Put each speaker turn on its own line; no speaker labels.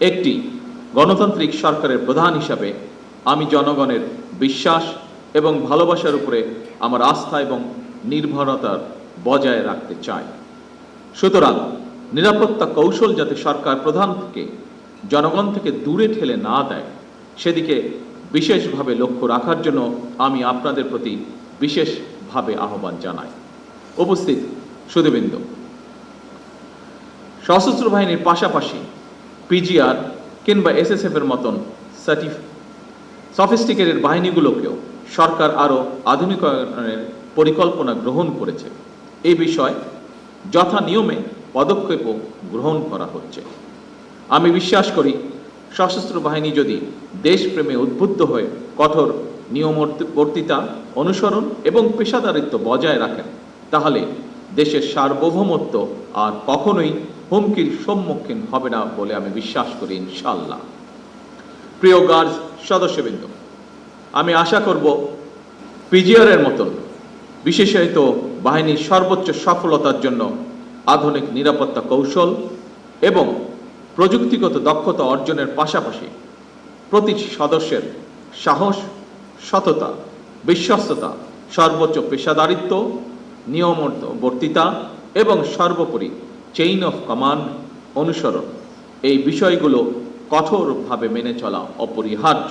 একটি গণতান্ত্রিক সরকারের প্রধান হিসাবে আমি জনগণের বিশ্বাস এবং ভালোবাসার উপরে আমার আস্থা এবং নির্ভরতার বজায় রাখতে চাই। সুতরাং নিরাপত্তা কৌশল যাতে সরকার প্রধান থেকে জনগণ থেকে দূরে ঠেলে না দেয়, সেদিকে বিশেষভাবে লক্ষ্য রাখার জন্য আমি আপনাদের প্রতি বিশেষভাবে আহ্বান জানাই। উপস্থিত সুধীবৃন্দ, সশস্ত্র বাহিনীর পাশাপাশি পিজিআর কিংবা এসএসএফ এর মতন সফিস্টিকেটেড বাহিনীগুলোকেও সরকার আরও আধুনিকায়নের পরিকল্পনা গ্রহণ করেছে। এই বিষয়ে যথা নিয়মে পদক্ষেপও গ্রহণ করা হচ্ছে। আমি বিশ্বাস করি সশস্ত্র বাহিনী যদি দেশপ্রেমে উদ্বুদ্ধ হয়ে কঠোর নিয়মবর্তিতা অনুসরণ এবং পেশাদারিত্ব বজায় রাখেন, তাহলে দেশের সার্বভৌমত্ব আর কখনোই হুমকির সম্মুখীন হবে না বলে আমি বিশ্বাস করি, ইনশাআল্লাহ। প্রিয় গার্ড সদস্যবৃন্দ, আমি আশা করব পিজিআর এর মতন বিশেষায়িত বাহিনীর সর্বোচ্চ সফলতার জন্য আধুনিক নিরাপত্তা কৌশল এবং প্রযুক্তিগত দক্ষতা অর্জনের পাশাপাশি প্রতিটি সদস্যের সাহস, সততা, বিশ্বস্ততা, সর্বোচ্চ পেশাদারিত্ব, নিয়মবর্তিতা এবং সর্বোপরি চেইন অফ কমান্ড অনুসরণ, এই বিষয়গুলো কঠোরভাবে মেনে চলা অপরিহার্য।